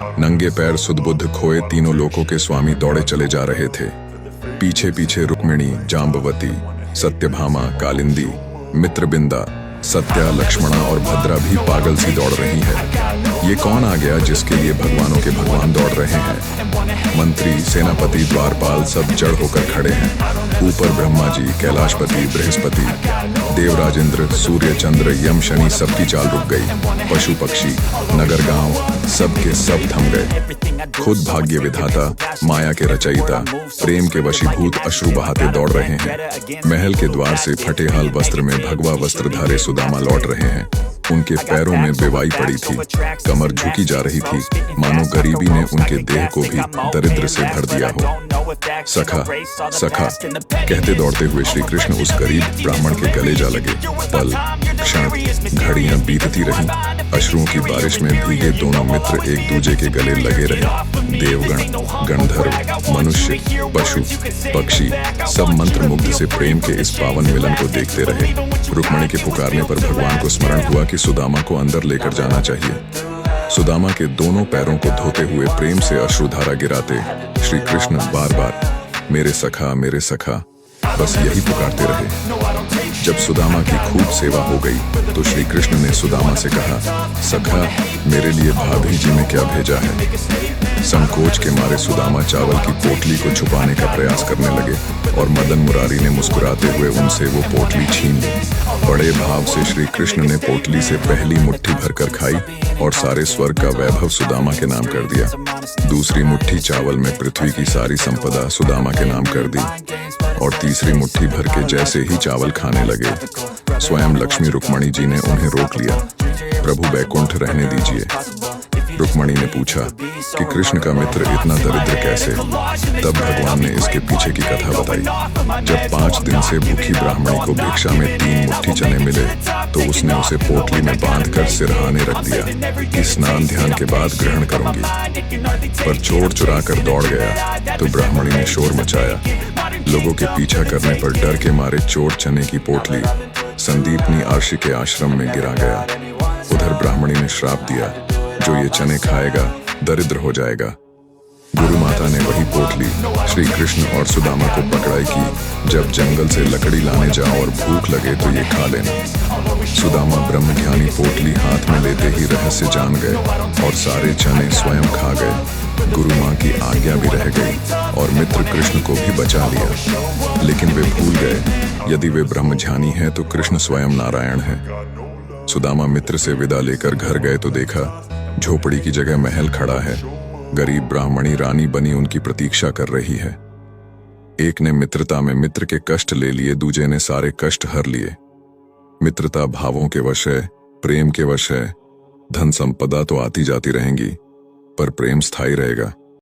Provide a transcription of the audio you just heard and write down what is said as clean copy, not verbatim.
नंगे पैर सुदबुद्ध खोए तीनों लोकों के स्वामी दौड़े चले जा रहे थे। पीछे पीछे रुक्मिणी, जाम्बवती, सत्यभामा, कालिंदी, मित्रबिंदा, सत्या, लक्ष्मणा और भद्रा भी पागल सी दौड़ रही है। ये कौन आ गया जिसके लिए भगवानों के भगवान दौड़ रहे हैं? मंत्री, सेनापति, द्वारपाल सब जड़ होकर खड़े हैं। ऊपर ब्रह्मा जी, कैलाशपति, बृहस्पति, देवराज इंद्र, सूर्य, चंद्र, यम, शनि सबकी चाल रुक गई। पशु पक्षी, नगर गांव सब के सब थम गए। खुद भाग्य विधाता, माया के रचयिता, प्रेम के वशीभूत अश्रु बहाते दौड़ रहे हैं। महल के द्वार से फटे हाल वस्त्र में भगवा वस्त्रधारे सुदामा लौट रहे हैं। उनके पैरों में बेवाई पड़ी थी, कमर झुकी जा रही थी, मानो गरीबी ने उनके देह को भी दरिद्र से भर दिया हो। सखा, सखा कहते दौड़ते हुए श्री कृष्ण उस गरीब ब्राह्मण के गले जा लगे। पल, क्षण, घड़ियां बीतती रहीं। अश्रुओं की बारिश में भीगे दोनों मित्र एक दूजे के गले लगे रहे। देवगण, गंधर्व, मनुष्य, पशु, पक्षी सब मंत्र मुग्ध से प्रेम के इस पावन मिलन को देखते रहे। रुक्मिणी के पुकारने पर भगवान को स्मरण हुआ कि सुदामा को अंदर लेकर जाना चाहिए। सुदामा के दोनों पैरों को धोते हुए प्रेम से अश्रुधारा गिराते श्री कृष्ण बार बार मेरे सखा बस यही पुकारते रहे। जब सुदामा की खूब सेवा हो गई तो श्री कृष्ण ने सुदामा से कहा, सखा, मेरे लिए भाभी जी ने क्या भेजा है? संकोच के मारे सुदामा चावल की पोटली को छुपाने का प्रयास करने लगे और मदन मुरारी ने मुस्कुराते हुए उनसे वो पोटली छीन ली। बड़े भाव से श्री कृष्ण ने पोटली से पहली मुट्ठी भरकर खाई और सारे स्वर्ग का वैभव सुदामा के नाम कर दिया। दूसरी मुट्ठी चावल में पृथ्वी की सारी संपदा सुदामा के नाम कर दी और तीसरी मुट्ठी भर के जैसे ही चावल खाने लगे, स्वयं लक्ष्मी रुक्मिणी जी ने उन्हें रोक लिया। प्रभु बैकुंठ रहने दीजिए। रुक्मिणी ने पूछा कि कृष्ण का मित्र इतना दरिद्र कैसे? तब भगवान ने इसके पीछे की कथा बताई। जब 5 दिन से भूखी ब्राह्मणी को भिक्षा में 3 मुट्ठी चने मिले तो उसने उसे पोटली में बांधकर सिरहाने रख दिया कि स्नान ध्यान के बाद ग्रहण करूंगी। पर चोर चुरा कर दौड़ गया तो ब्राह्मणी ने शोर मचाया। लोगों के पीछा करने पर डर के मारे चोर चने की पोटली संदीपनी आर्षि के आश्रम में गिरा गया। उधर ब्राह्मणी ने श्राप दिया, जो ये चने खाएगा दरिद्र हो जाएगा। गुरु माता ने वही पोटली श्री कृष्ण और सुदामा को पकड़ाई कि जब जंगल से लकड़ी लाने जाओ और भूख लगे तो ये खा लेना। सुदामा ब्रह्मज्ञानी पोटली हाथ में लेते ही रहस्य जान गए और सारे चने स्वयं खा गए। गुरु माँ की आज्ञा भी रह गई और मित्र कृष्ण को भी बचा लिया। लेकिन वे भूल गए, यदि वे ब्रह्मज्ञानी हैं तो कृष्ण स्वयं नारायण है। सुदामा मित्र से विदा लेकर घर गए तो देखा झोपड़ी की जगह महल खड़ा है। गरीब ब्राह्मणी रानी बनी उनकी प्रतीक्षा कर रही है। एक ने मित्रता में मित्र के कष्ट ले लिए, दूजे ने सारे कष्ट हर लिए। मित्रता भावों के वश है, प्रेम के वश है। धन संपदा तो आती जाती रहेंगी, पर प्रेम स्थायी रहेगा।